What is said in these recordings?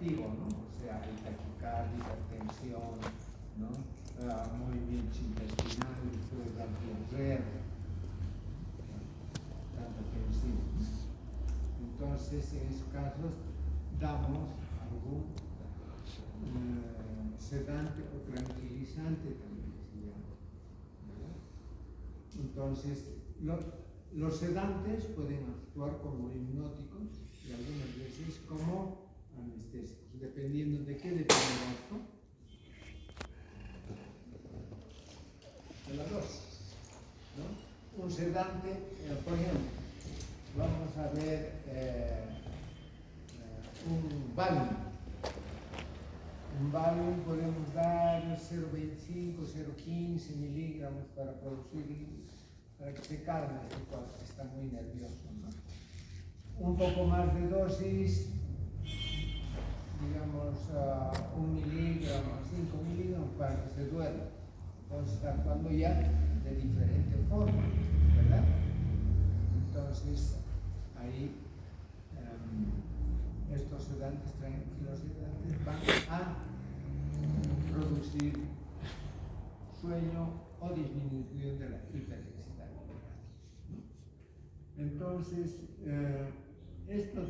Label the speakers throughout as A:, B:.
A: reactivo, ¿no? O sea, hay taquicardia, hipertensión, ¿no? Movimientos intestinales, puede dar diarrea, tanta tensión. Entonces, en esos casos, damos algún sedante o tranquilizante también se llama, ¿verdad? Entonces, los sedantes pueden actuar como hipnóticos y algunas veces como anestésicos, dependiendo de qué depende esto. De la dosis, ¿no? Un sedante, por ejemplo, vamos a ver un Valium. Un Valium podemos dar 0,25, 0,15 miligramos para que se calme este cuadro, que está muy nervioso, ¿no? Un poco más de dosis, digamos 1 miligramo, 5 miligramos para que se duerma. Entonces está actuando ya de diferente forma, ¿verdad? Entonces ahí estos sedantes tranquilizantes van a producir sueño o disminución de la hiperexcitabilidad. Entonces, esto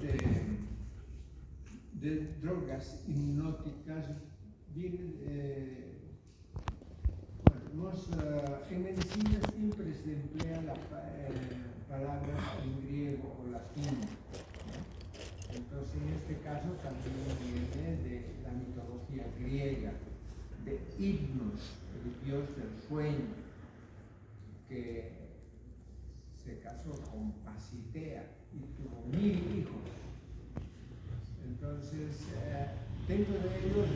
A: de drogas hipnóticas viene en medicina siempre se emplea la palabra en griego o latín, ¿no? Entonces, en este caso también viene de la mitología griega, de Hipnos, el dios del sueño, que se casó con Pasitea y tuvo 1000 hijos. Entonces, dentro de ellos,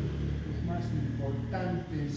A: los más importantes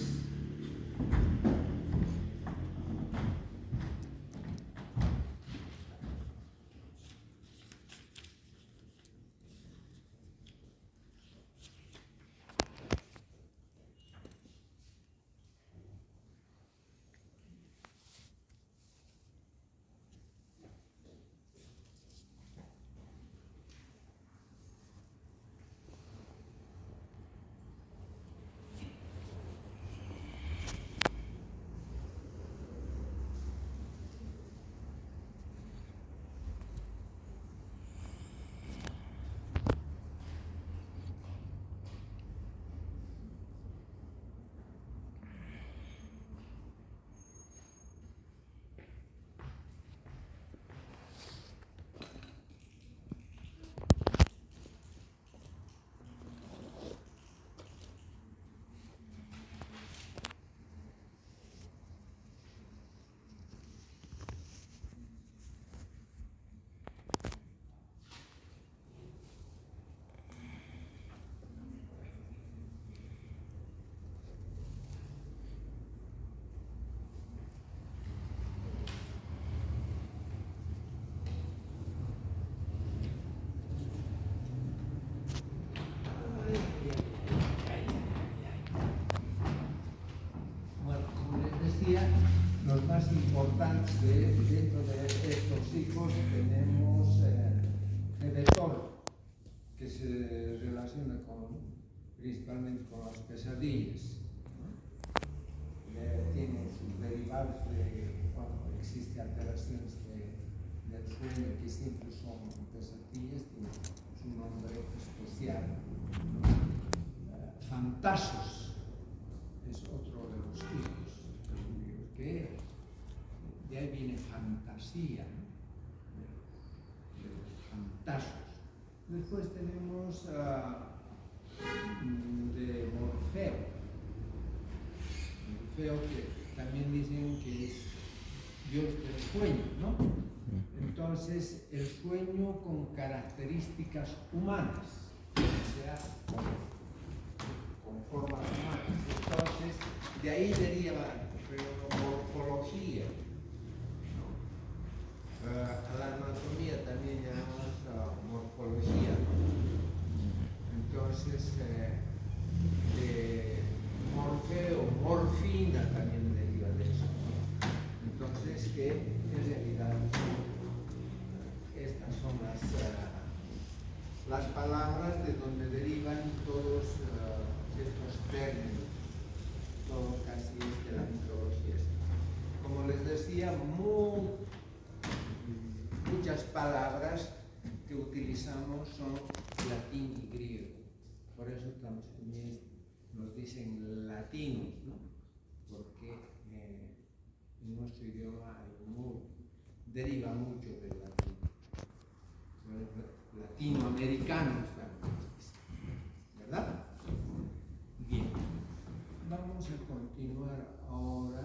A: los más importantes dentro de estos hijos tenemos Edetol, que se relaciona principalmente con las pesadillas, ¿no? Tiene sus derivados cuando existen alteraciones del sueño que siempre son pesadillas, tiene su nombre especial, ¿no? Fantasos es otro de los hijos. Que de ahí viene fantasía, ¿no? de los fantasmas. Después tenemos de Morfeo. Morfeo, que también dicen que es dios del sueño, ¿no? Entonces, el sueño con características humanas, o sea, con formas humanas. Entonces, de ahí deriva morfología, ¿no? A la anatomía también llamamos morfología, ¿no? Entonces, de morfeo, morfina también deriva de eso, ¿no? Entonces, que en realidad estas son las palabras de donde derivan todos estos términos, todo casi es de la mitología. Como les decía, muchas palabras que utilizamos son latín y griego. Por eso también nos dicen latinos, ¿no? Porque en nuestro idioma deriva mucho del latín. Latinoamericanos también, ¿verdad? Bien, vamos a continuar ahora.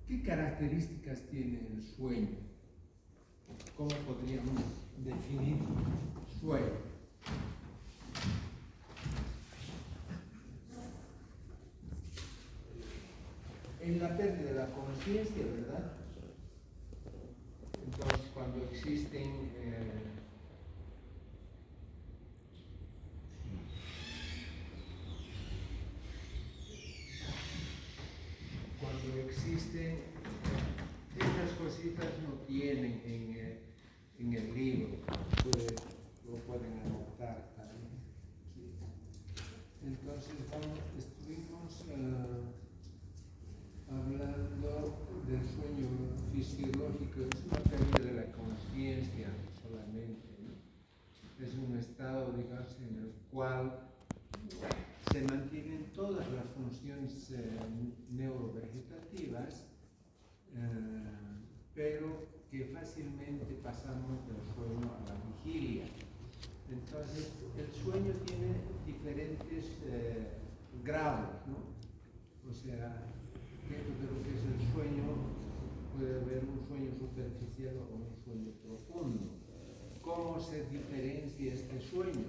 A: ¿Qué características tiene el sueño? ¿Cómo podríamos definir sueño? En la pérdida de la conciencia, ¿verdad? Entonces, cuando existen estas cositas no tienen en el libro, lo pueden anotar también. Entonces estuvimos hablando del sueño fisiológico, es una pérdida de la conciencia solamente, ¿no? Es un estado, digamos, en el cual se mantienen todas las funciones neurovegetativas, pero que fácilmente pasamos del sueño a la vigilia. Entonces, el sueño tiene diferentes grados, ¿no? O sea, dentro de lo que es el sueño, puede haber un sueño superficial o un sueño profundo. ¿Cómo se diferencia este sueño?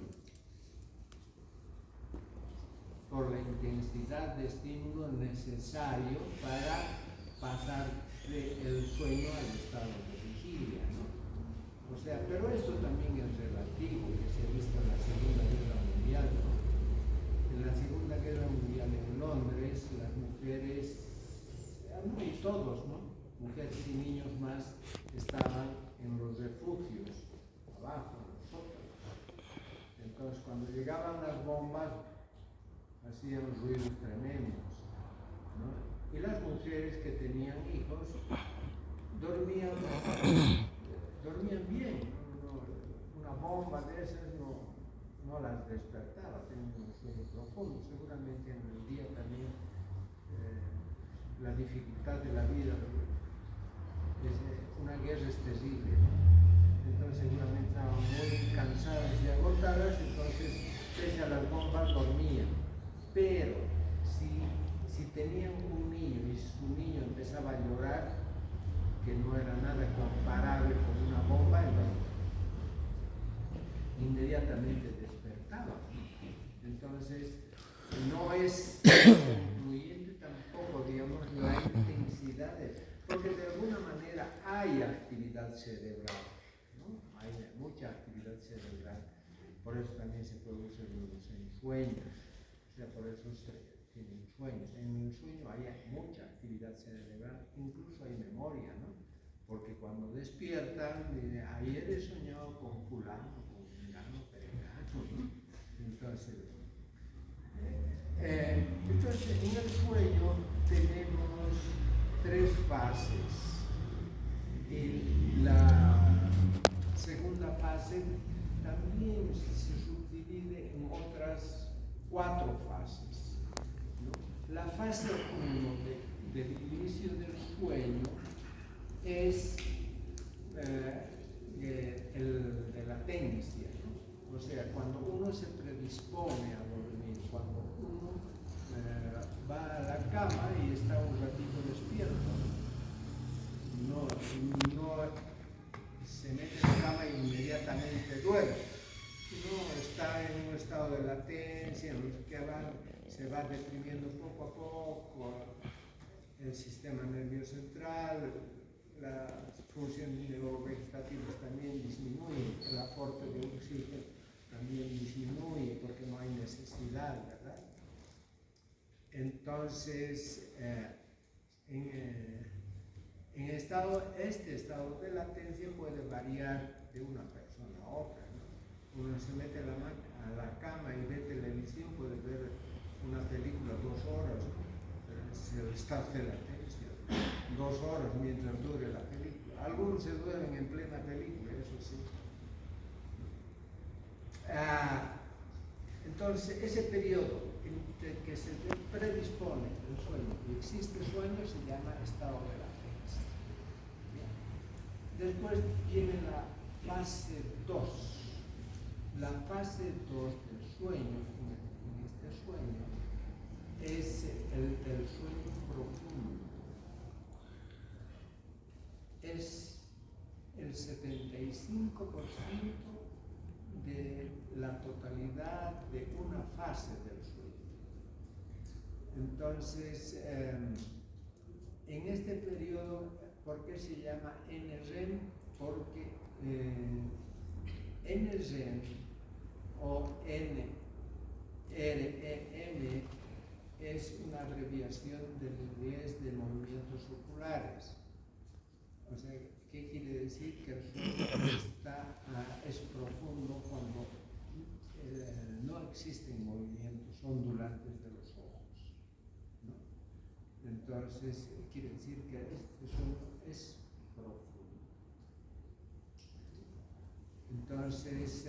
A: Por la intensidad de estímulo necesario para pasar del sueño al estado de vigilia, ¿no? O sea, pero esto también es relativo, que se ha visto en la Segunda Guerra Mundial, ¿no? En la Segunda Guerra Mundial en Londres, las mujeres, y todos, ¿no? Mujeres y niños más estaban en los refugios, abajo, en los sótanos. Entonces, cuando llegaban las bombas, hacían ruidos tremendos, ¿no? Y las mujeres que tenían hijos dormían bien, una bomba de esas no las despertaba, tenían un sueño profundo. Seguramente en el día también la dificultad de la vida es una guerra es terrible, ¿no? Entonces seguramente estaban muy cansadas y agotadas, entonces pese a las bombas dormían. Pero si tenían un niño y su niño empezaba a llorar, que no era nada comparable con una bomba, entonces inmediatamente despertaba. Entonces no es incluyente tampoco, digamos, la intensidad, porque de alguna manera hay actividad cerebral, ¿no? Hay mucha actividad cerebral, por eso también se producen los ensueños. O sea, por eso se tienen sueños. En el sueño hay mucha actividad cerebral, incluso hay memoria, ¿no? Porque cuando despiertan, ayer he soñado con fulano, con fulano, perengano, ¿no? Entonces, en el sueño tenemos tres fases. Y la segunda fase también se subdivide en otras 4 fases, ¿no? La fase 1 del inicio del sueño es de latencia, ¿no? O sea, cuando uno se predispone a dormir, cuando uno va a la cama y está un ratito despierto, no se mete en la cama e inmediatamente duerme. No, está en un estado de latencia, en el que se va deprimiendo poco a poco el sistema nervioso central, las funciones neurovegetativas también disminuyen, el aporte de oxígeno también disminuye porque no hay necesidad, ¿verdad? Entonces, Este estado de latencia puede variar de una persona a otra, ¿no? Uno se mete a la cama y ve televisión, puede ver una película 2 horas, si el estado de latencia, 2 horas mientras dure la película. Algunos se duermen en plena película, eso sí. Entonces, ese periodo en que se predispone el sueño y existe sueño se llama estado de latencia. Después viene la fase 2. La fase 2 del sueño, en este sueño, es el sueño profundo. Es el 75% de la totalidad de una fase del sueño. Entonces, en este periodo, ¿por qué se llama NREM? Porque NREM o NREM es una abreviación del inglés de movimientos oculares. O sea, ¿qué quiere decir? Que el sueño es profundo cuando no existen movimientos ondulantes de los ojos, ¿no? Entonces, quiere decir que este sueño es profundo. Entonces,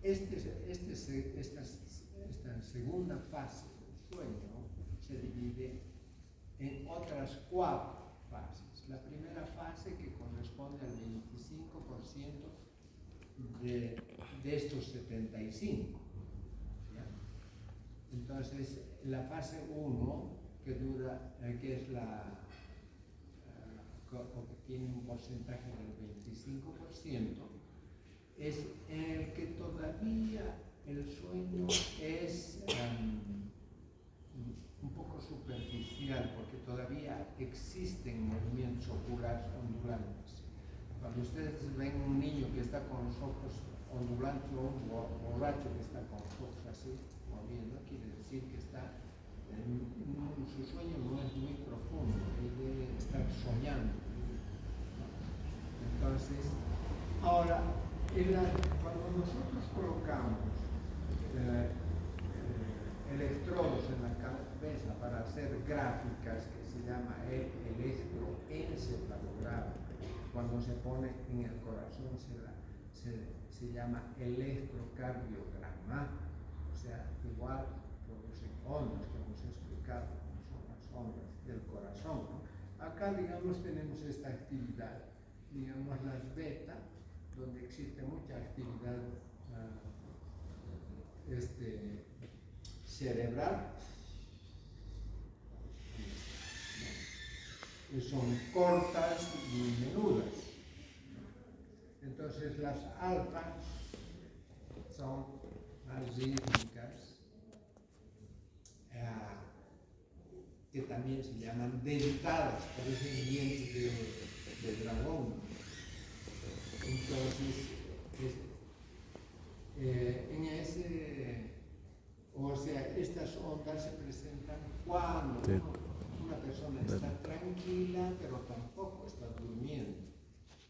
A: esta segunda fase del sueño se divide en otras 4 fases. La primera fase, que corresponde al 25% de estos 75. ¿Ya? Entonces, la fase 1, que es que tiene un porcentaje del 25%, es en el que todavía el sueño es un poco superficial, porque todavía existen movimientos oculares ondulantes. Cuando ustedes ven un niño que está con los ojos ondulantes o un borracho que está con los ojos así moviendo, quiere decir que su sueño no es muy profundo, él debe estar soñando. Entonces, ahora, cuando nosotros colocamos electrodos en la cabeza para hacer gráficas, que se llama el electroencefalograma, cuando se pone en el corazón se llama electrocardiograma, o sea, igual producen ondas que hemos explicado, como son las ondas del corazón, ¿no? Acá, digamos, tenemos esta actividad, digamos las beta, donde existe mucha actividad cerebral, que son cortas y menudas. Entonces las alfa son más rítmicas, que también se llaman dentadas, parecen dientes de dragón. Entonces, estas ondas se presentan cuando una persona está tranquila, pero tampoco está durmiendo,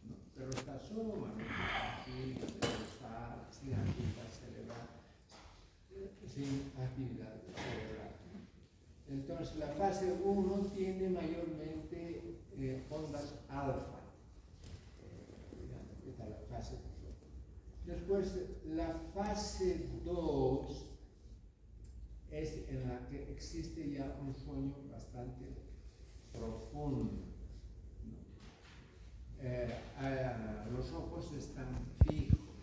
A: ¿no? Pero está sumamente tranquila, sin actividad cerebral. Entonces, la fase 1 tiene mayormente ondas alfa. Esta es la fase 1. Después, la fase 2 es en la que existe ya un sueño bastante profundo, ¿no? Los ojos están fijos.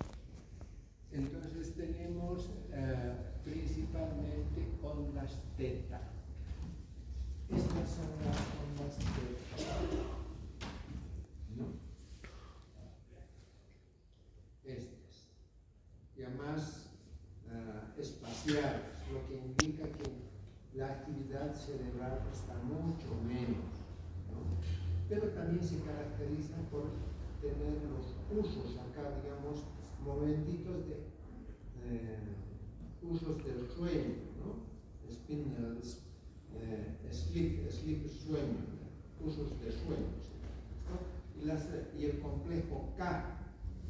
A: Entonces tenemos principalmente ondas teta. Estas son las ondas teta, ¿no? Estas, ya más espaciales, lo que indica que la actividad cerebral está mucho menos, ¿no? Pero también se caracterizan por tener los usos, acá digamos, momentitos de usos del sueño, ¿no? Spindles, sleep sueño, usos de sueños, ¿no? Y el complejo K,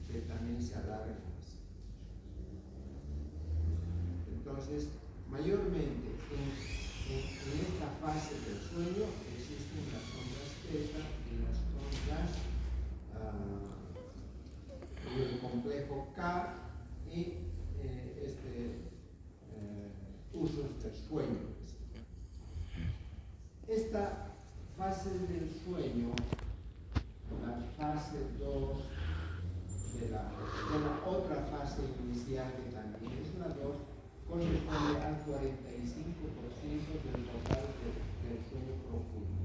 A: que también se alarga más. Entonces, mayormente en esta fase del sueño existen las ondas teta y las ondas el complejo K y usos del sueño. Esta fase del sueño, la fase 2 de la otra fase inicial que también es la 2, corresponde al 45% del total del sueño profundo.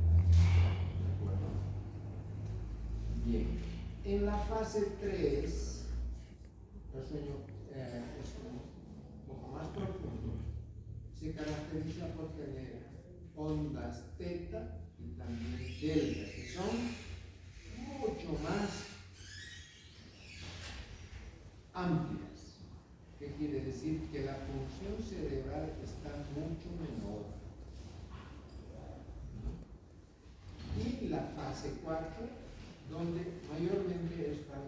A: ¿De acuerdo? Bien. En la fase 3, el sueño es un poco más profundo. Se caracteriza por tener ondas teta y también delta, que son mucho más amplias. ¿Qué quiere decir? Que la función cerebral está mucho menor. Y la fase 4, donde mayormente están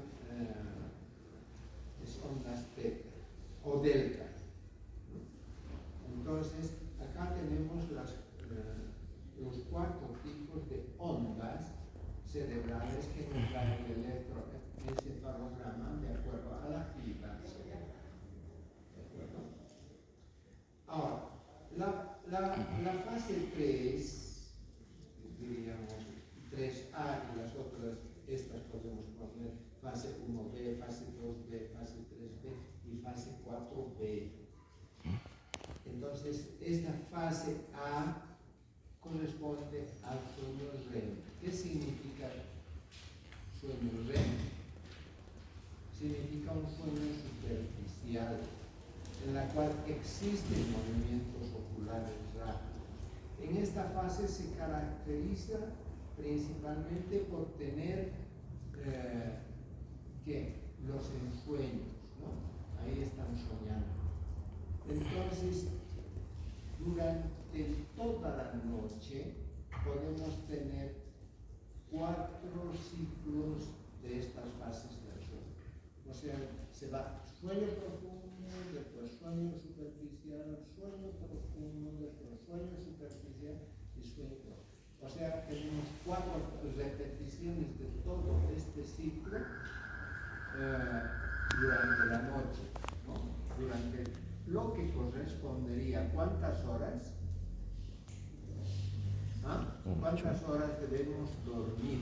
A: ondas teta o delta. Entonces, acá tenemos los 4 tipos de ondas cerebrales que nos da el electroencefalograma de acuerdo a la actividad cerebral. ¿De acuerdo? Ahora, la fase 3, diríamos 3A y las otras, estas podemos poner fase 1B, fase 2B, fase 3B y fase 4B. Entonces, esta fase A corresponde al sueño REM. ¿Qué significa sueño REM? Significa un sueño superficial, en la cual existen movimientos oculares rápidos. En esta fase se caracteriza principalmente por tener los ensueños, ¿no? Ahí están soñando. Entonces, durante toda la noche podemos tener 4 ciclos de estas fases del sueño. O sea, se va sueño profundo, después sueño superficial, sueño profundo, después sueño superficial y sueño profundo. O sea, tenemos 4 repeticiones de todo este ciclo durante la noche, ¿no? Durante lo que correspondería, ¿cuántas horas? ¿Ah? ¿Cuántas horas debemos dormir?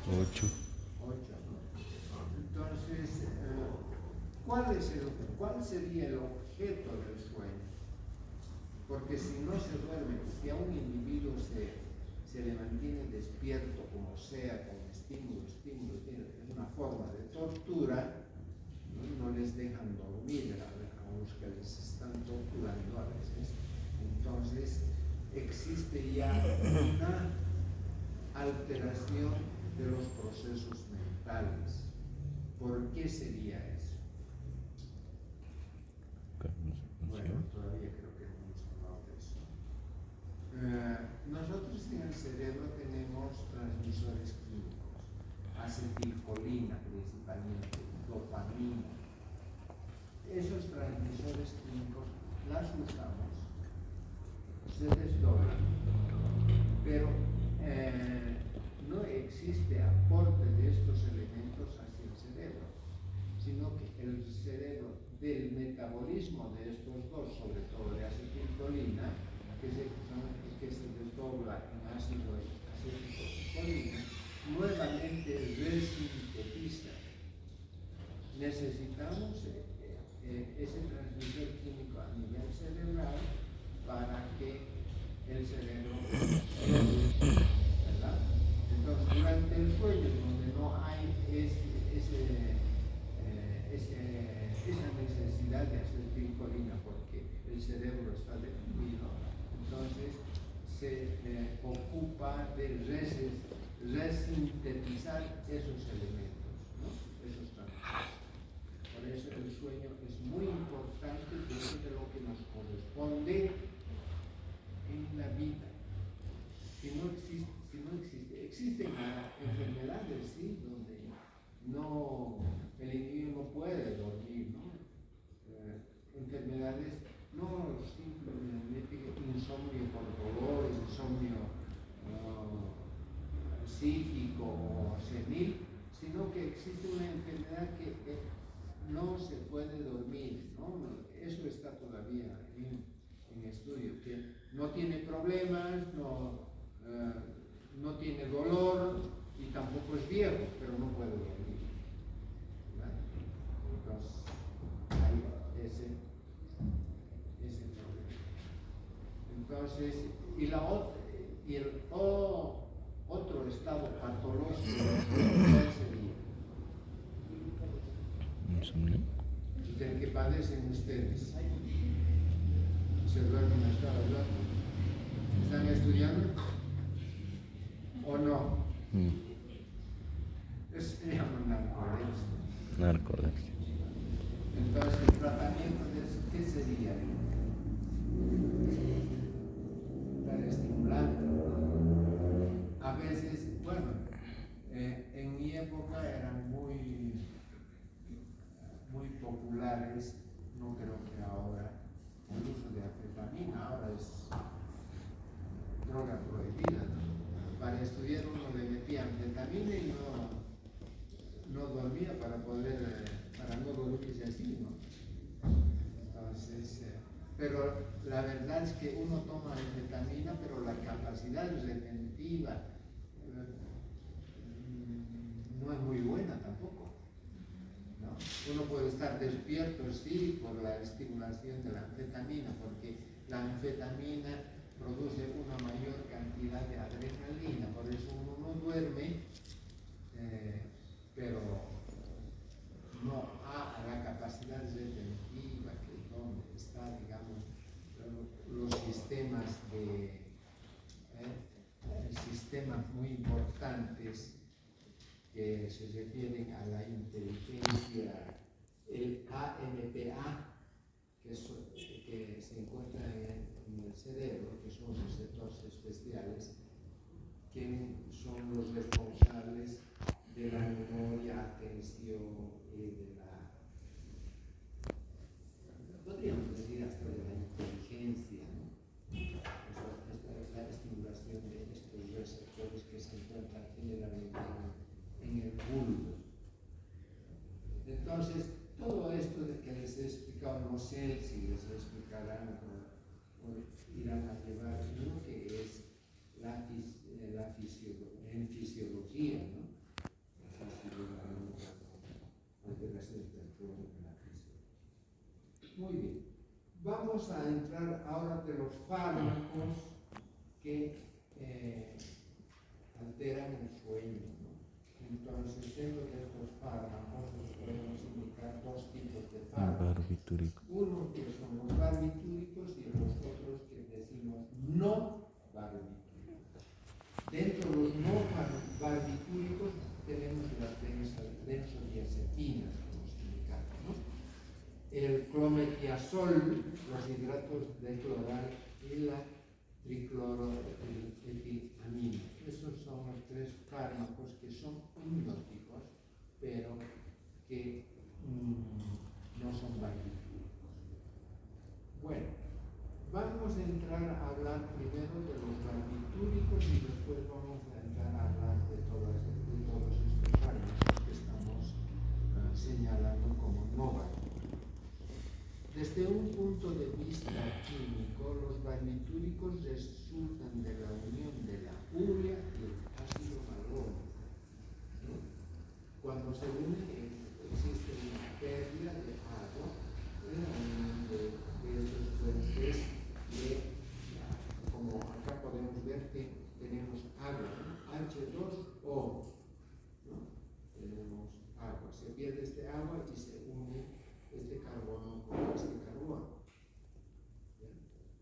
B: 8.
A: 8, ¿no? Entonces, ¿cuál sería el objeto del sueño? Porque si no se duerme, si a un individuo se le mantiene despierto como sea, con estímulo, es una forma de tortura, no les dejan dormir a los que les están torturando a veces. Entonces, existe ya una alteración de los procesos mentales. ¿Por qué sería eso? Bueno, todavía creo que no hemos hablado de eso. Nosotros en el cerebro tenemos transmisores químicos, acetilcolina principalmente, dopamina. Esos transmisores químicos las usamos, se desdoblan, pero no existe aporte de estos elementos hacia el cerebro, sino que el cerebro, del metabolismo de estos dos, sobre todo de acetilcolina, que se desdobla en ácido acetilcolina, nuevamente resintetiza. Necesitamos ese transmisor químico a nivel cerebral para que el cerebro ¿verdad? Entonces, durante el sueño, donde no hay esa necesidad de acetilcolina porque el cerebro está deprimido, entonces se ocupa de resintetizar esos elementos, ¿no? Esos transmisores. Por eso el sueño es muy importante dentro de lo que nos corresponde en la vida. existen enfermedades, sí, donde el individuo no puede dormir, ¿no? Enfermedades no simplemente insomnio por dolor, insomnio psíquico o senil, sino que existe una enfermedad que no se puede dormir, ¿no? Eso está todavía en estudio, que no tiene problemas, no tiene dolor y tampoco es viejo, pero no puede dormir, ¿vale? Entonces, hay ese problema. Entonces, y el otro estado patológico, ¿cuál sería?
B: Insomnio.
A: Del que padecen ustedes. Se duermen hasta ahora. ¿Están estudiando? ¿O no? Eso se llama narcolepsia.
B: Narcolepsia.
A: Entonces, el tratamiento de eso, ¿qué sería? Estar estimulando. A veces, bueno, en mi época eran muy populares, no creo que ahora, el uso de anfetamina, ahora es droga prohibida, ¿no? Para estudiar uno le metía anfetamina y no dormía para no dormirse así, ¿no? Entonces, pero la verdad es que uno toma anfetamina, pero la capacidad retentiva no es muy buena tampoco, ¿no? Uno puede estar despierto, sí, por la estimulación de la anfetamina, porque la anfetamina produce una mayor cantidad de adrenalina, por eso uno no duerme, pero no a la capacidad retentiva, que es donde está, digamos, los sistemas sistemas muy importantes que se refieren a la inteligencia, el AMPA, que se encuentra en el cerebro, que son receptores especiales, que son los responsables de la memoria, atención y de podríamos decir hasta de la inteligencia, ¿no? Esta es la estimulación de estos receptores que se encuentran generalmente en el bulbo. Entonces, todo esto de que les he explicado, no sé si les explicarán o irán a llevar lo que es en fisiología, ¿no? Muy bien. Vamos a entrar ahora de los fármacos que alteran el sueño, ¿no? Entonces, dentro de estos fármacos podemos indicar dos tipos de fármacos. Uno que son los barbitúricos y los otros que decimos no barbitúricos. Dentro de los no barbitúricos tenemos las benzodiazepinas, como se indica, ¿no? El clometiazol, los hidratos de cloral y la tricloroetilamina. Esos son los tres fármacos que son hipnóticos, pero que no son barbitúricos. Bueno, vamos a entrar a hablar primero de los barbitúricos y después vamos a entrar a hablar de todos estos fármacos que estamos señalando como no barbitúricos. Desde un punto de vista químico, los barbitúricos resultan de la unión de la urea y el ácido valónico, ¿no? Cuando se unen, existe una pérdida de agua en la unión de estos puentes, como acá podemos ver que tenemos agua, ¿no? H2O, ¿no? Tenemos agua, se pierde este agua y se une este carbono con este carbono. ¿Ya?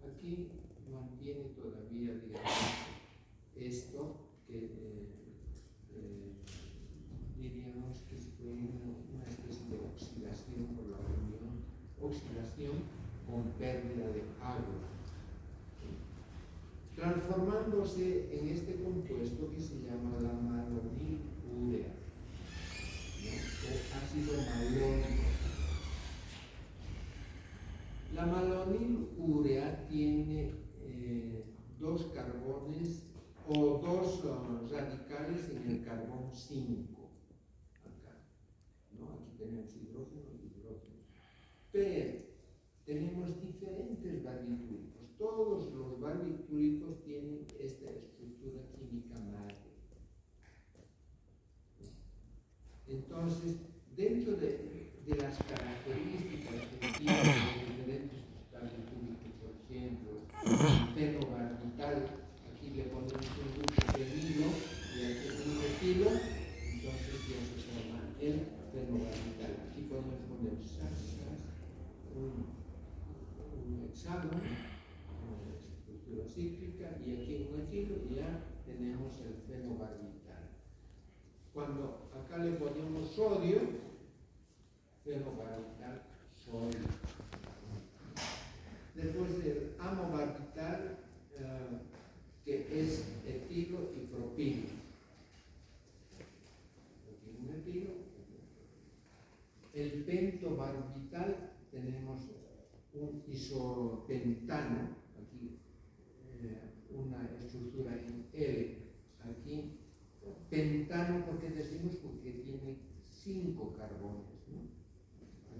A: Aquí mantiene todavía, digamos, esto que diríamos que fue una especie de oxidación por la unión, oxidación con pérdida de agua, ¿sí? Transformándose en este compuesto que se llama la radicales en el carbón 5. Acá, ¿no? Aquí tenemos hidrógeno y hidrógeno. Pero tenemos diferentes barbitúricos. Todos los barbitúricos tienen esta estructura química madre. Entonces, dentro de las características que tienen los diferentes barbitúricos, por ejemplo, el fenobarbital, aquí le ponemos un grupo fenilo y aquí un metilo, entonces ya se llama el fenobarbital. Aquí podemos poner un hexágono, una estructura cíclica, y aquí un metilo, y ya tenemos el fenobarbital. Cuando acá le ponemos sodio, fenobarbital sodio. Después del amobarbital, que es etilo y propilo. Aquí un etilo. El pentobarbital, tenemos un isopentano, aquí una estructura en L, aquí pentano, porque decimos porque tiene 5 carbones, ¿no?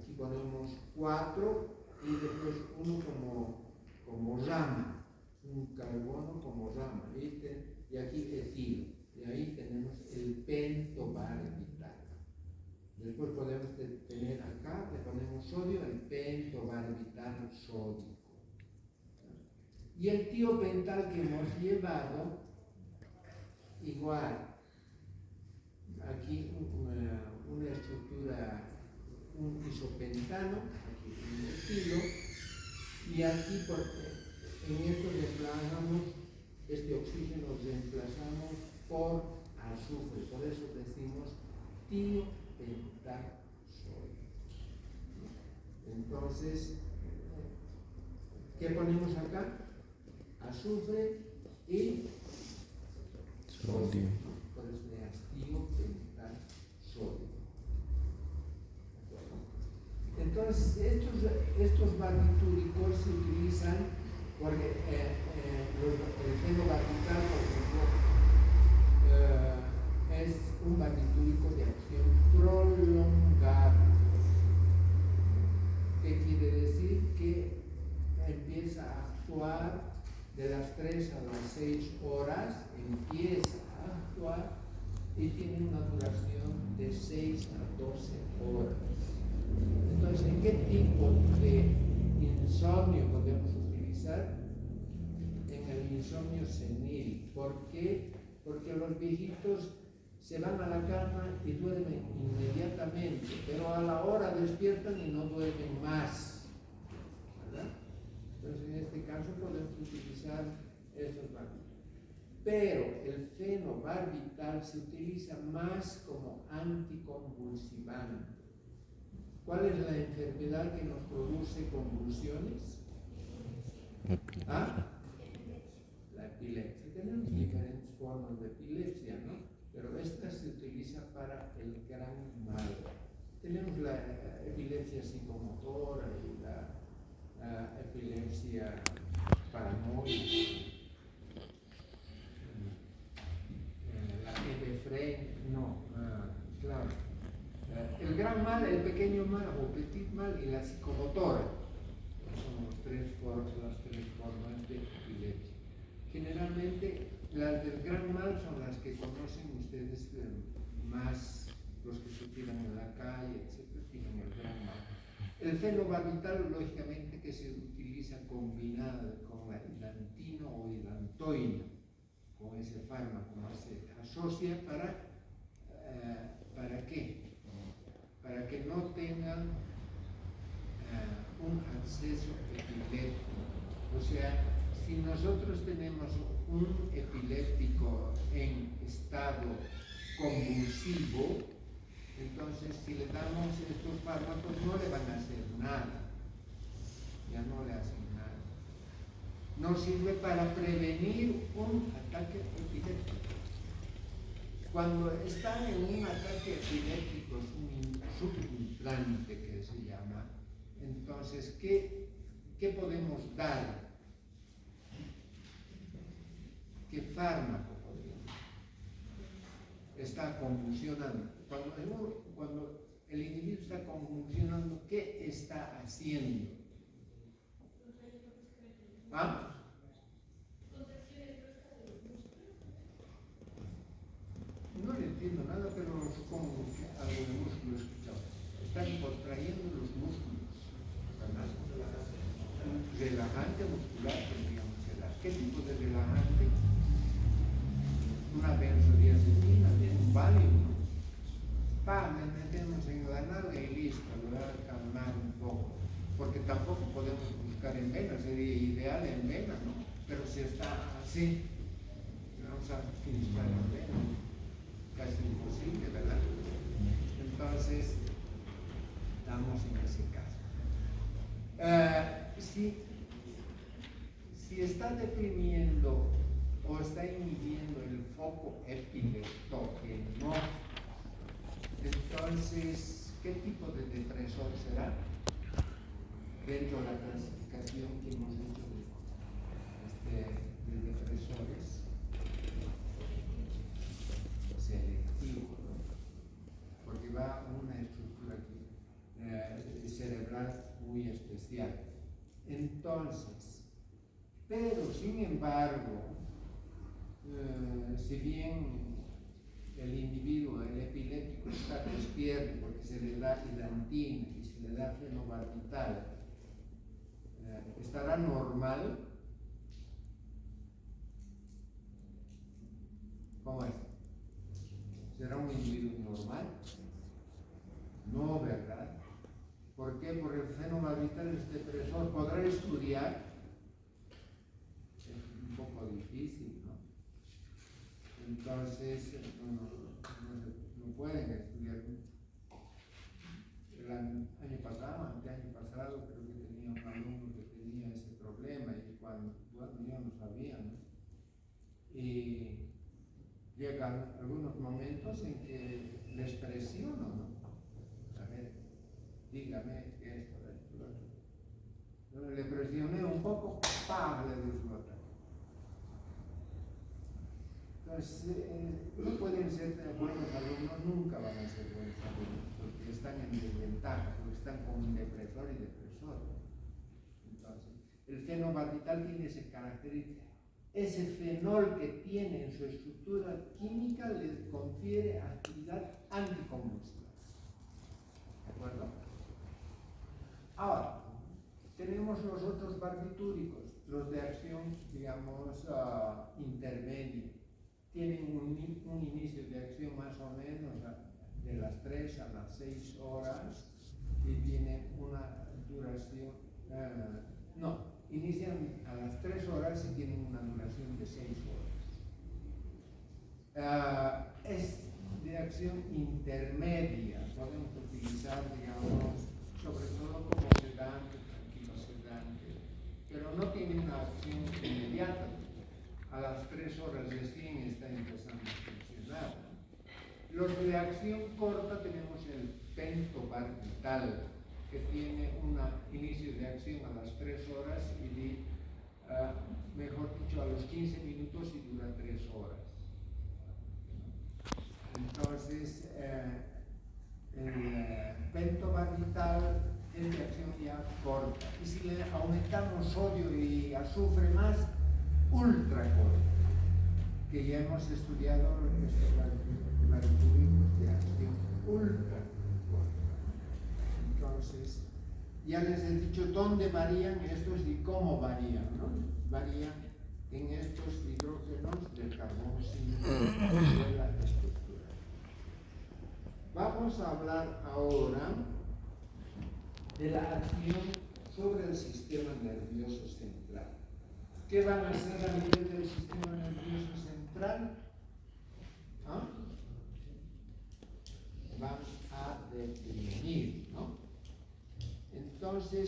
A: Aquí ponemos 4 y después uno como rama, un carbono como rama, ¿viste? Y aquí etilo, y ahí tenemos el pentobarbital. Después podemos tener acá, le ponemos sodio, el pentobarbital sódico. Y el tiopental que hemos llevado, igual, aquí una estructura, un isopentano, aquí un estilo, y aquí en esto reemplazamos, este oxígeno lo reemplazamos por azufre, por eso decimos tiopental sódico. Entonces, ¿qué ponemos acá? Azufre y sodio. Por eso le tiopental sódico. Entonces, estos barbitúricos se utilizan porque el fenobarbital, por ejemplo, es un barbitúrico de acción prolongada. ¿Qué quiere decir? Que empieza a actuar de las 3 a las 6 horas, empieza a actuar y tiene una duración de 6 a 12 horas. Entonces, ¿en qué tipo de insomnio podemos utilizar? En el insomnio senil. ¿Por qué? Porque los viejitos se van a la cama y duermen inmediatamente, pero a la hora despiertan y no duermen más, ¿verdad? Entonces, en este caso podemos utilizar estos barbitúricos. Pero el fenobarbital se utiliza más como anticonvulsivante. ¿Cuál es la enfermedad que nos produce convulsiones? ¿Ah? La epilepsia. Tenemos diferentes formas de epilepsia, ¿no? Pero esta se utiliza para el gran mal. Tenemos la epilepsia psicomotora y la epilepsia paranoide. La Ebefren, no, claro. El gran mal, el pequeño mal o petit mal y la psicomotora. Son las tres formas de epilepsia. Generalmente las del gran mal son las que conocen ustedes más, los que se tiran en la calle, etc. Tienen el gran mal. El fenobarbital, lógicamente, que se utiliza combinado con la hilantino o hilantoina, con ese fármaco, se asocia ¿para qué? Para que no tengan un acceso epiléptico. O sea, si nosotros tenemos un epiléptico en estado convulsivo, entonces si le damos estos fármacos no le van a hacer nada, ya no le hacen nada. No sirve para prevenir un ataque epiléptico. Cuando está en un ataque epiléptico, es un subimplante que se llama, entonces, ¿qué podemos dar? ¿Qué fármaco podemos dar? está convulsionando. Cuando el individuo está convulsionando, ¿qué está haciendo? ¿Ah? No le entiendo nada, pero supongo que algo de músculo he escuchado. Están contrayendo los músculos, ¿verdad? Relajante muscular tendríamos que dar. ¿Qué tipo de relajante? Una benzodiazepina, un Valium, ¿no? Le metemos en la nalga y listo, lo va a calmar un poco. Porque tampoco podemos buscar en vena, sería ideal en vena, ¿no? Pero si está así, vamos a utilizar en vena. Casi imposible, ¿verdad? Entonces, estamos en ese caso. Si está deprimiendo o está inhibiendo el foco epileptógeno, entonces, ¿qué tipo de depresor será? Dentro de la clasificación que hemos hecho de depresores selectivos, ¿no? Porque va a una estructura aquí, cerebral muy especial. Entonces, pero sin embargo, si bien el individuo, el epiléptico, está despierto porque se le da hidantina y se le da fenobarbital, ¿estará normal? ¿Cómo es? ¿Será un individuo normal? No, ¿verdad? ¿Por qué? Porque el fenobarbital es depresor. ¿Podrá estudiar? Es un poco difícil, ¿no? Entonces, no pueden estudiar. El año pasado, anteaño pasado, creo que tenía un alumno que tenía ese problema y bueno, yo no sabía, ¿no? Y llegan algunos momentos en que les presiono, ¿no? A ver, dígame esto, le presioné un poco, ¡pam!, le disfruta. Entonces, no pueden ser buenos alumnos, nunca van a ser buenos alumnos, porque están en desventaja, porque están con un depresor y depresor. Entonces, el fenobarbital tiene esa característica. Ese fenol que tiene en su estructura química le confiere actividad anticonvulsiva. ¿De acuerdo? Ahora, tenemos los otros barbitúricos, los de acción, digamos, intermedia. Tienen un inicio de acción más o menos de las 3 a las 6 horas y tienen una duración, inician a las 3 horas y tienen una duración de 6 horas. Es de acción intermedia, podemos utilizar, digamos, sobre todo como sedante, tranquilo sedante, pero no tiene una acción inmediata. A las 3 horas recién está empezando a funcionar. Los de acción corta tenemos el pentobarbital, que tiene un inicio de acción a las 3 horas y, mejor dicho, a los 15 minutos y dura 3 horas. Entonces, el pentobarbital es de acción ya corta. Y si le aumentamos sodio y azufre más, ultra corta, que ya hemos estudiado estos barbitúricos de acción ultra corta. Entonces, ya les he dicho dónde varían estos y cómo varían, ¿no? Varían en estos hidrógenos del carbono 5 de la estructura. Vamos a hablar ahora de la acción sobre el sistema nervioso central. ¿Qué van a hacer a nivel del sistema nervioso central? Van a deprimir, ¿no? Entonces,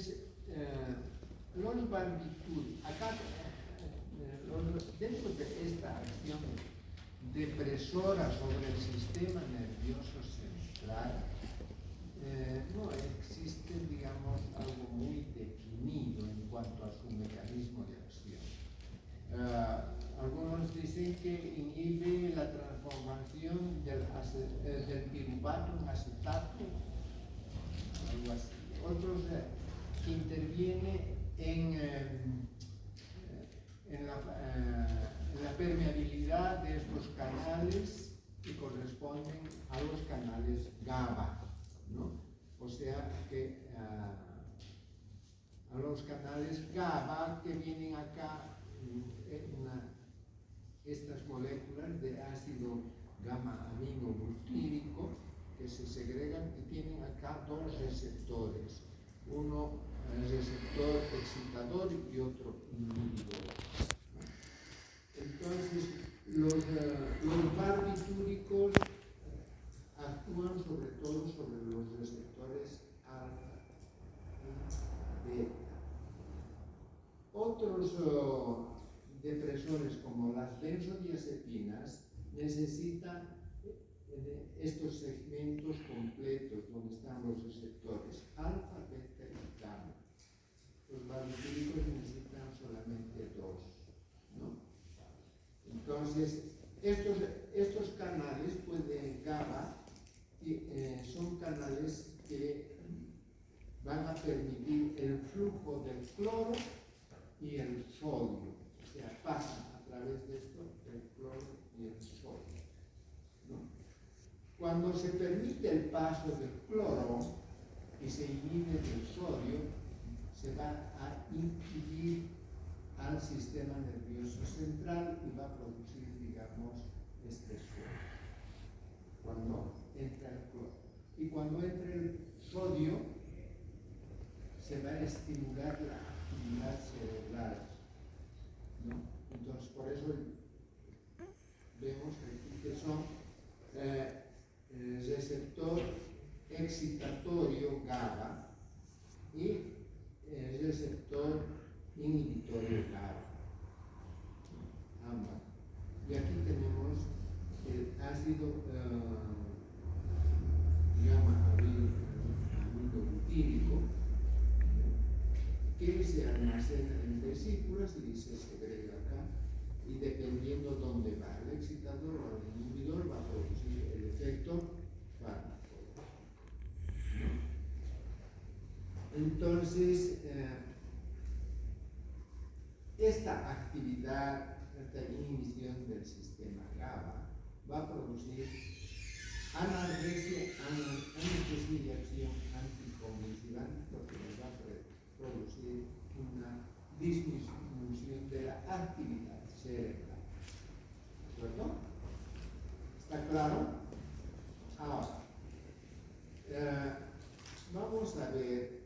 A: los barbitúricos, acá, dentro de esta acción depresora sobre el sistema nervioso central, no existe, digamos, algo muy definido en cuanto a su mecanismo de acción. Algunos dicen que inhibe la transformación del piruvato en acetato, algo así. Otros que interviene en la permeabilidad de estos canales que corresponden a los canales GABA, ¿no? O sea que a los canales GABA que vienen acá, estas moléculas de ácido gamma aminobutírico que se segregan y tienen acá dos receptores, uno receptor excitador y otro inhibidor. Entonces, los barbitúricos actúan sobre todo sobre los receptores alfa y beta. Otros depresores como las benzodiazepinas necesitan estos segmentos completos donde están los receptores alfa, beta y gamma. Los barbitúricos necesitan solamente dos, ¿no? Entonces, estos canales GABA son canales que van a permitir el flujo del cloro y el sodio, o sea, pasan a través de esto el cloro y el sodio, ¿no? Cuando se permite el paso del cloro y se inhibe del sodio, se va a inhibir al sistema nervioso central y va a producir, digamos, suelo cuando entra el cloro. Y cuando entra el sodio, se va a estimular la actividad cerebral, ¿no? Entonces, por eso vemos aquí que son receptor excitatorio GABA y receptor inhibitorio GABA, ambas. Y aquí tenemos el ácido gamma aminobutírico, que se almacena en vesículas y se segrega acá, y dependiendo dónde va el excitador o el inhibidor va a producir el efecto fármaco. Entonces, esta actividad, esta inhibición del sistema GABA va a producir analgesia y acción anticonvulsivante, porque nos va a producir una disminución de la actividad cerebral. ¿De acuerdo? ¿Está claro? Ahora, vamos a ver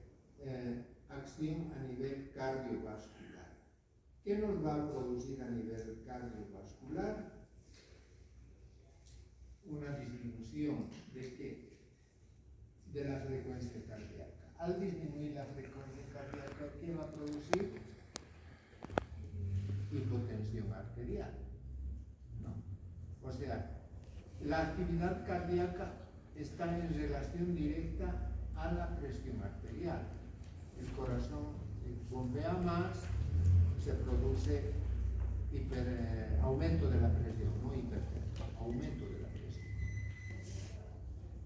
A: acción a nivel cardiovascular. ¿Qué nos va a producir a nivel cardiovascular? Una disminución de ¿qué? De la frecuencia cardíaca. Al disminuir la frecuencia cardíaca, ¿qué va a producir? Hipotensión arterial, ¿no? O sea, la actividad cardíaca está en relación directa a la presión arterial. El corazón bombea más, se produce aumento de la presión, no hipertensión, aumento de la presión.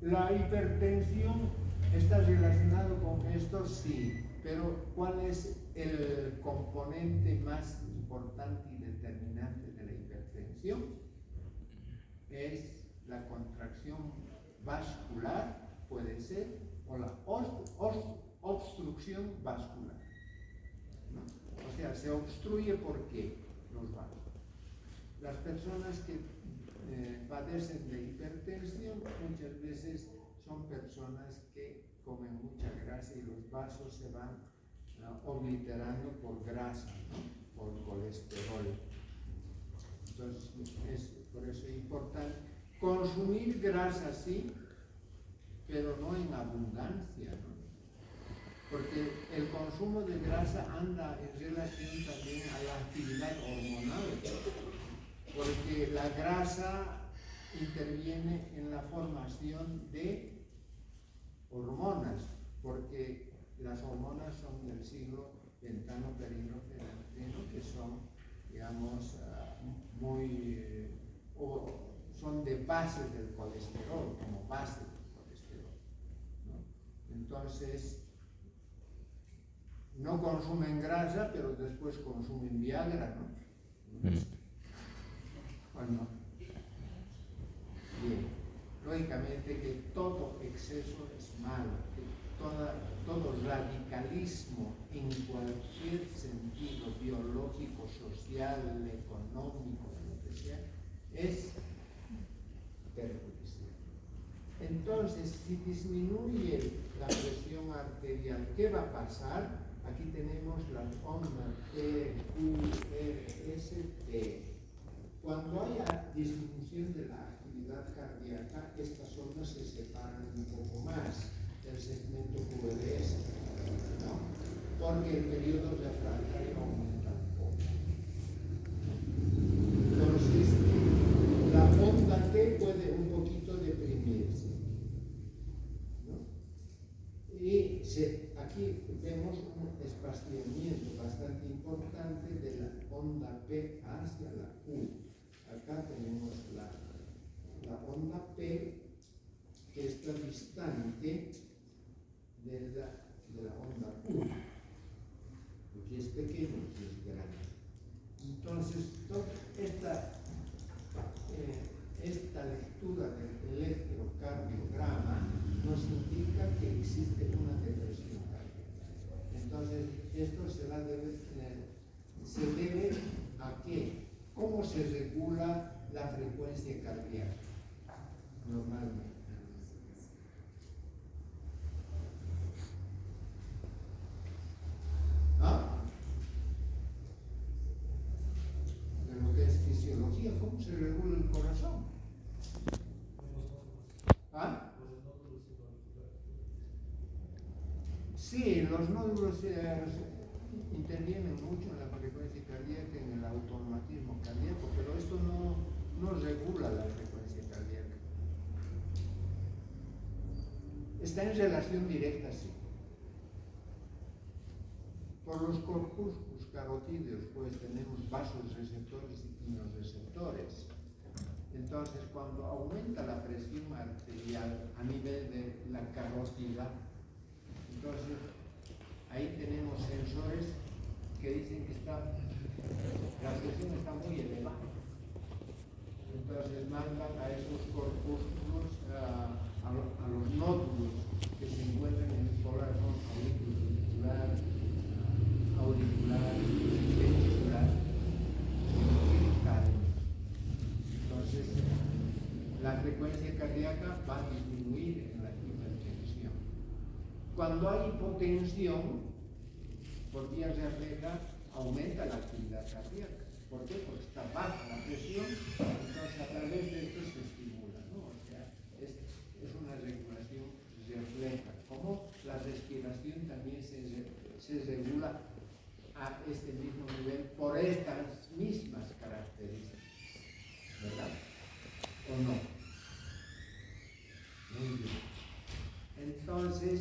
A: La hipertensión está relacionado con esto, sí, pero ¿cuál es el componente más importante y determinante de la hipertensión? Es la contracción vascular, puede ser, o la obstrucción vascular, ¿no? O sea, se obstruye ¿por qué? Los vasos. Las personas que padecen de hipertensión muchas veces son personas que comen mucha grasa y los vasos se van obliterando por grasa, ¿no? Por colesterol. Entonces, por eso es importante consumir grasa, sí, pero no en abundancia, ¿no? Porque el consumo de grasa anda en relación también a la actividad hormonal, porque la grasa interviene en la formación de hormonas, porque las hormonas son del siglo pentano-perino-fenanteno, que son digamos, o son de base del colesterol, como base del colesterol, ¿no? Entonces, no consumen grasa, pero después consumen Viagra, ¿no? Bueno, bien, lógicamente que todo exceso es malo, que todo radicalismo en cualquier sentido biológico, social, económico, lo que sea, es perjudicial. Entonces, si disminuye la presión arterial, ¿qué va a pasar? Aquí tenemos las ondas P, Q, R, S, T. Cuando haya disminución de la actividad cardíaca, estas ondas se separan un poco más del segmento QRS, ¿no? Porque el periodo refractario aumenta un poco. Entonces, la onda T puede un poquito deprimirse, ¿no? Y aquí vemos un espaciamiento bastante importante de la onda P hacia la Q. Acá tenemos la onda P, que está distante de la onda Q, porque es pequeño y es grande. Entonces, esta lectura del electrocardiograma nos indica que existe una depresión cardíaca. Entonces, esto se debe a qué? ¿Cómo se regula la frecuencia cardíaca normalmente? ¿Ah? De lo que es fisiología, ¿cómo se regula el corazón? ¿Ah? Sí, los nódulos intervienen mucho en la frecuencia cardíaca, en el automatismo cardíaco, pero esto no regula la frecuencia cardíaca. Está en relación directa, sí. Por los corpúsculos carotídeos, pues tenemos vasos receptores y quimiorreceptores. Entonces, cuando aumenta la presión arterial a nivel de la carótida, entonces ahí tenemos sensores que dicen que la presión está muy elevada. Entonces mandan a esos corpúsculos a los nódulos que se encuentran en el corazón auricular, ventricular, que caen. Entonces, la frecuencia cardíaca va a disminuir en la hipertensión. Cuando hay hipotensión, por vía refleja, aumenta la actividad cardíaca. ¿Por qué? Porque está baja la presión, entonces a través de esto se estimula, ¿no? O sea, es una regulación refleja. Como la respiración también se regula a este mismo nivel por estas mismas características, ¿verdad? ¿O no? Muy bien. Entonces,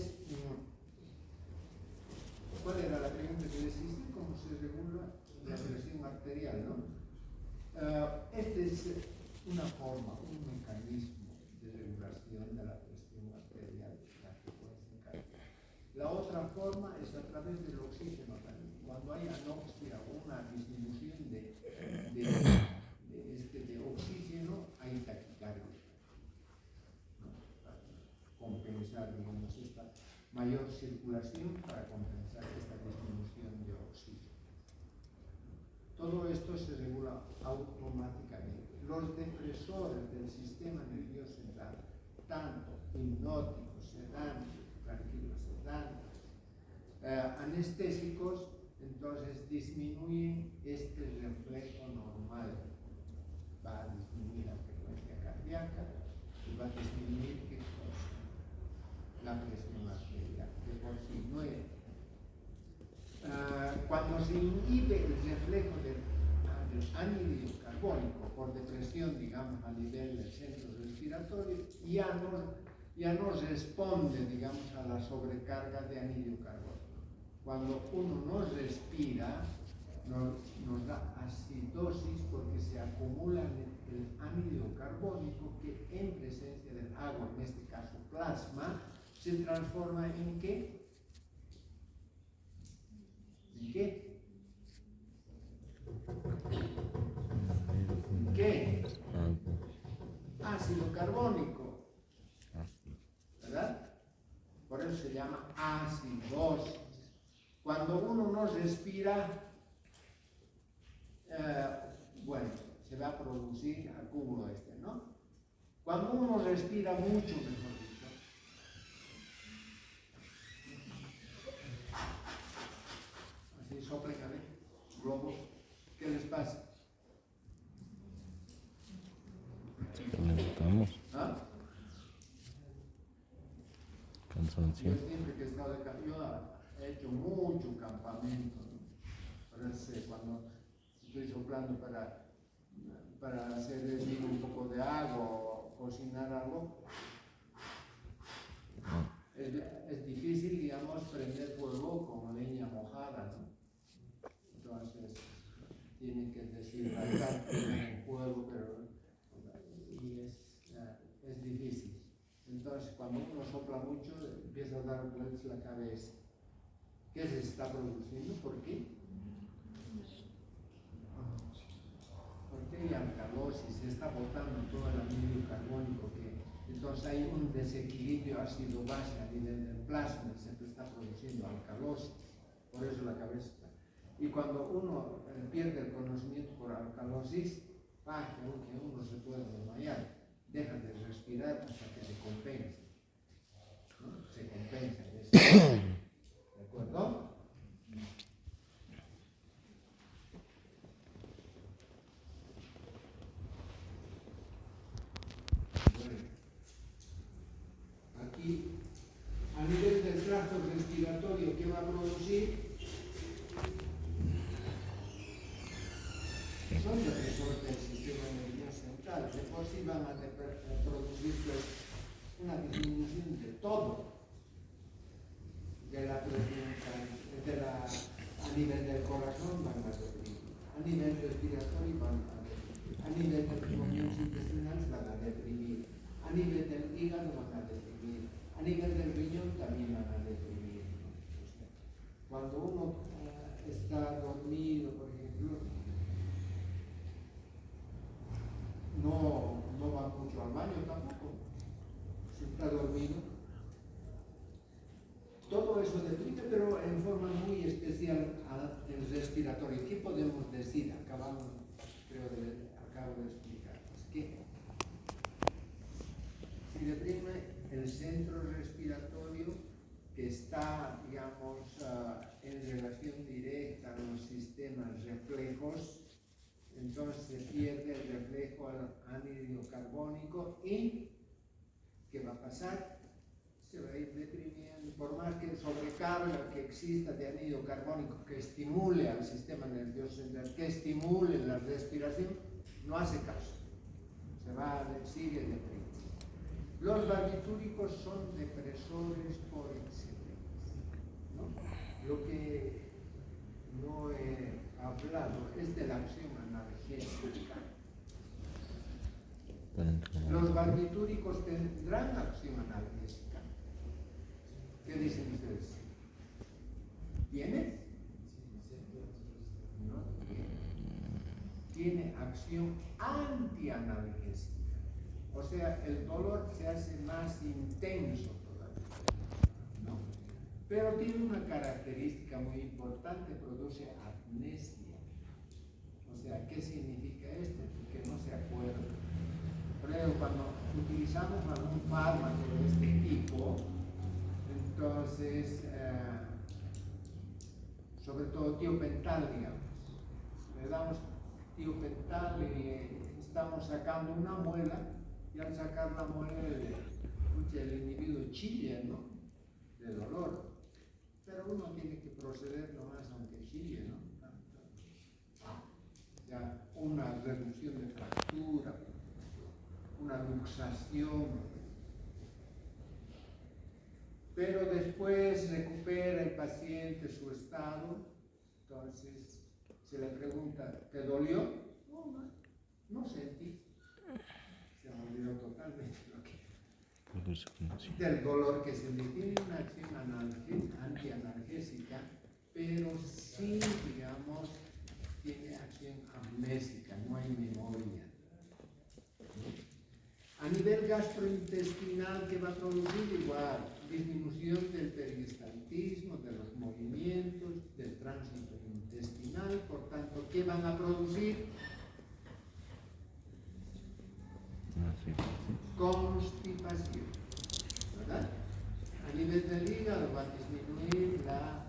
A: ¿cuál era la pregunta que les hice? ¿Cómo se regula la presión arterial, no? Este es una forma, un mecanismo de regulación de la presión arterial, la frecuencia cardíaca. La otra forma es a través del oxígeno también. Cuando hay anoxia o una disminución de oxígeno, hay taquicardia, ¿no? Para compensar, digamos, esta mayor circulación, para compensar esta disminución de oxígeno. Todo esto se regula automáticamente. Los depresores del sistema nervioso central, tanto hipnóticos, sedantes, tranquilizadantes, anestésicos, entonces disminuyen este reflejo normal. Va a disminuir la frecuencia cardíaca y va a disminuir la presión arterial, de por sí no es. Cuando se inhibe el reflejo del anhídrido carbónico por depresión, digamos, a nivel del centro respiratorio, ya no responde, digamos, a la sobrecarga de anhídrido carbónico. Cuando uno no respira, nos da acidosis porque se acumula el ácido carbónico que en presencia del agua, en este caso plasma, se transforma en ¿qué? ¿En qué? ¿En qué? Ácido carbónico, ¿verdad? Por eso se llama acidosis. Cuando uno no respira, bueno, se va a producir acúmulo ¿no? Cuando uno respira mucho, mejor dicho, así soplen a ver, globos, ¿qué les pasa?
B: Estamos.
A: ¿Ah?
B: Cansancio.
A: Yo siempre que he estado de yo he hecho mucho campamento, ¿no? Por eso cuando estoy soplando para hacer hervir un poco de agua o cocinar algo, es difícil, digamos, prender fuego con leña mojada, ¿no? Entonces, tiene que deshidratar el fuego, y es difícil. Entonces, cuando uno sopla mucho, empieza a dar vueltas la cabeza. ¿Qué se está produciendo? ¿Por qué? Porque hay alcalosis, se está botando todo el anhídrido carbónico, entonces hay un desequilibrio ácido-base a nivel del plasma, se está produciendo alcalosis, por eso la cabeza está. Y cuando uno pierde el conocimiento por alcalosis, que uno se puede desmayar, deja de respirar hasta que se compensa, ¿no? Se compensa, ¿de acuerdo? Aquí, a nivel del tracto respiratorio, ¿qué va a producir? Son depresores del sistema nervioso central, después sí van a producir una disminución de todo, de la presión, a nivel del corazón van a deprimir, a nivel respiratorio van a deprimir, a nivel de pulmones intestinales van a deprimir, a nivel del hígado van a deprimir, a nivel del riñón también van a deprimir, ¿no? O sea, cuando uno está dormido, por ejemplo, no va mucho al baño tampoco, si está dormido. Todo eso deprime, pero en forma muy especial el respiratorio. ¿Qué podemos decir? Acabo de explicar. Es que si deprime el centro respiratorio que está, digamos, en relación directa a los sistemas reflejos, entonces se pierde el reflejo al anhídrido carbónico y ¿qué va a pasar? Se va a ir deprimiendo, por más que sobrecarga que exista de anhídrido carbónico que estimule al sistema nervioso central, que estimule la respiración, no hace caso, sigue deprimiendo. Los barbitúricos son depresores por excelencia, ¿no? Lo que no he hablado es de la acción analgésica. Los barbitúricos tendrán acción analgésica. ¿Qué dicen ustedes? ¿Tiene? No tiene acción antianalgésica. O sea, el dolor se hace más intenso todavía, ¿no? Pero tiene una característica muy importante, produce amnesia. O sea, ¿qué significa esto? Que no se acuerda. Por ejemplo, cuando utilizamos algún fármaco de este tipo, entonces, sobre todo tiopental, digamos, le damos tiopental y estamos sacando una muela, y al sacar la muela el individuo chilla, ¿no? De dolor. Pero uno tiene que proceder nomás aunque chille, ¿no? Ya, una reducción de fractura, una luxación, pero después recupera el paciente su estado, entonces se le pregunta, ¿te dolió? No, no sentí. Se me olvidó totalmente lo que del dolor, que se le tiene una acción antianalgésica, pero sí, digamos, tiene acción amnésica, no hay memoria. A nivel gastrointestinal, ¿qué va a producir? Igual, disminución del peristaltismo, de los movimientos, del tránsito intestinal. Por tanto, ¿qué van a producir? Constipación, ¿verdad? A nivel del hígado va a disminuir la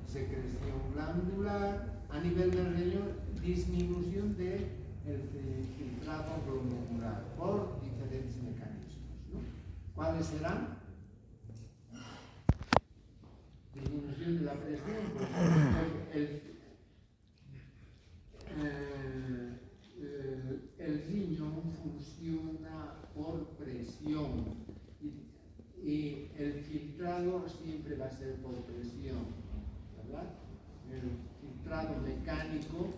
A: secreción glandular. A nivel del riñón, disminución del filtrado glomerular por diferentes mecanismos, ¿no? ¿Cuáles serán? Disminución de la presión, pues el riñón funciona por presión y el filtrado siempre va a ser por presión, ¿verdad? El filtrado mecánico,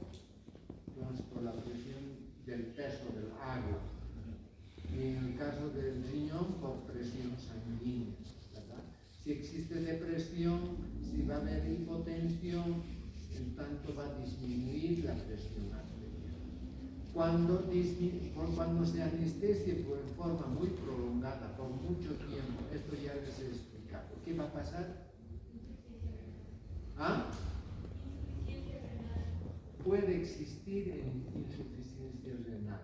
A: pues, por la presión del peso del agua, y en el caso del riñón por presión sanguínea, ¿verdad? Si existe depresión, si va a haber hipotensión, en tanto va a disminuir la presión arterial. Cuando se anestesia en forma muy prolongada, por mucho tiempo, esto ya les he explicado, ¿qué va a pasar? ¿Ah? Puede existir insuficiencia renal,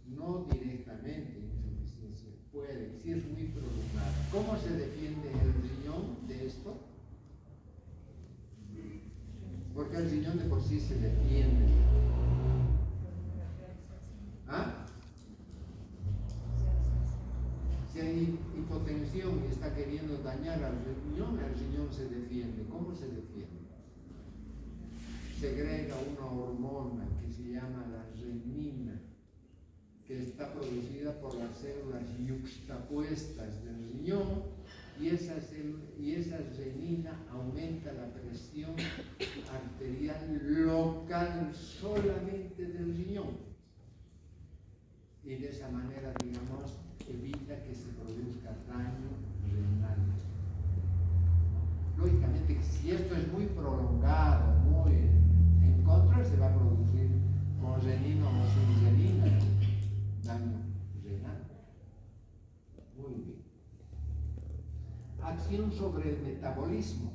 A: no directamente insuficiencia, puede, si es muy prolongada. ¿Cómo se defiende el riñón de esto? Porque el riñón de por sí se defiende. ¿Ah? Si hay hipotensión y está queriendo dañar al riñón, el riñón se defiende. ¿Cómo se defiende? Segrega una hormona que se llama la renina, que está producida por las células yuxtapuestas del riñón, y esa renina aumenta la presión arterial local solamente del riñón, y de esa manera, digamos, evita que se produzca daño renal. Lógicamente, si esto es muy prolongado, muy en contra, se va a producir con renina o sin renina daño renal. Muy bien. Acción sobre el metabolismo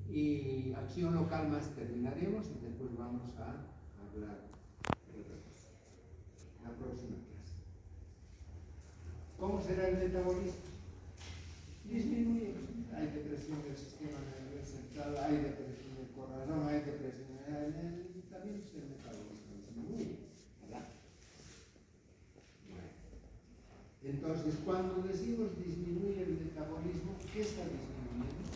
A: y acción local más terminaremos, y después vamos a hablar en la próxima clase. ¿Cómo será el metabolismo? Disminuye. Hay depresión del sistema nervioso central, hay depresión del corazón, hay depresión también el metabolismo disminuye, ¿verdad? Bueno. Entonces, cuando decimos disminuye el metabolismo, ¿qué está disminuyendo?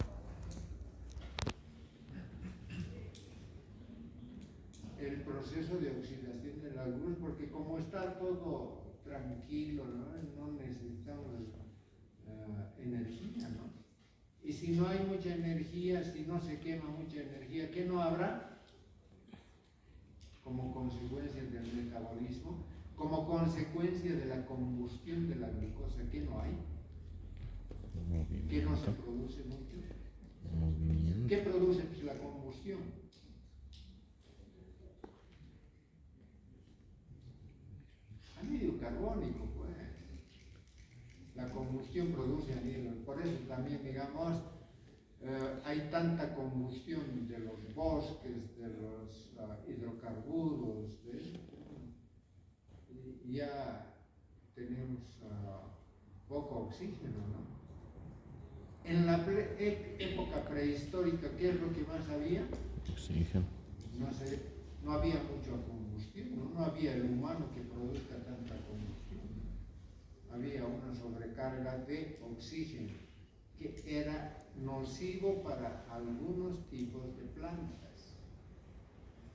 A: El proceso de oxidación de la luz, porque como está todo tranquilo, no necesitamos energía, ¿no? Y si no hay mucha energía, si no se quema mucha energía, ¿qué no habrá? Como consecuencia del metabolismo, como consecuencia de la combustión de la glucosa, ¿qué no hay? ¿Qué no se produce mucho? ¿Qué produce pues, la combustión? Anhídrido carbónico, pues. La combustión produce anhídrido. Por eso también, digamos, hay tanta combustión de los bosques, de los hidrocarburos, y ya tenemos poco oxígeno, ¿no? En la época prehistórica, ¿qué es lo que más había?
B: Oxígeno.
A: No había mucha combustión, no había el humano que produzca tanta combustión. Había una sobrecarga de oxígeno que era nocivo para algunos tipos de plantas,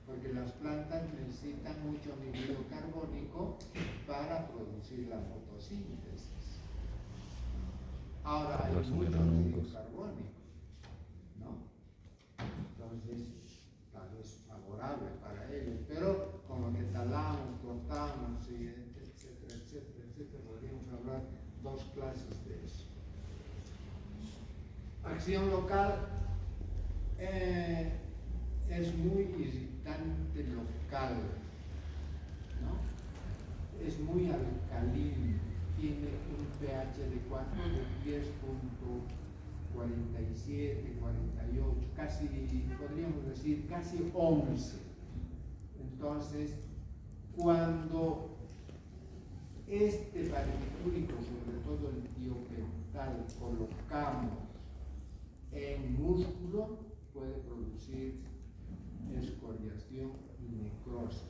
A: porque las plantas necesitan mucho anhídrido carbónico para producir la fotosíntesis. Ahora hay mucho anhídrido carbónico, ¿no? Entonces, claro, tratamos, y etcétera, etcétera, etcétera. Podríamos hablar 2 clases de eso. Acción local es muy irritante local, ¿no? Es muy alcalino, tiene un pH de 10.47, 48, casi, podríamos decir, casi 11. Entonces, cuando este barbitúrico, sobre todo el tiopental, colocamos en músculo, puede producir escoriación y necrosis.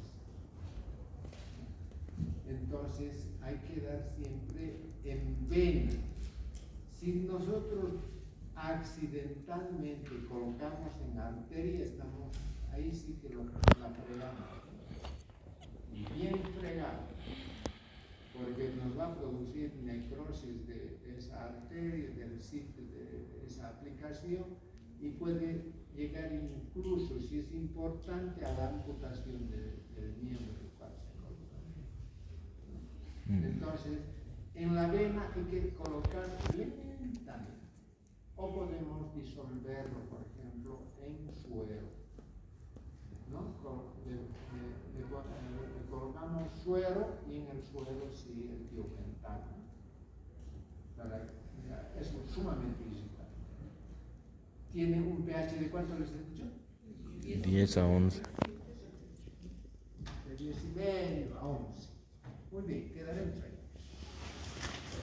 A: Entonces hay que dar siempre en vena. Si nosotros accidentalmente colocamos en arteria, estamos ahí, sí que la fregamos, y bien fregado, porque nos va a producir necrosis de esa arteria, del sitio de esa aplicación, y puede llegar incluso, si es importante, a la amputación del miembro del cual se coloca. Entonces, en la vena hay que colocar lentamente, o podemos disolverlo, por ejemplo, en suero, ¿no? Le colocamos suero, y en el suero sí el tiopental, es sumamente irritante. Tiene un pH de ¿cuánto les he dicho?
B: 10 a 11.
A: De 10,5 a 11. Muy bien, quedaremos ahí.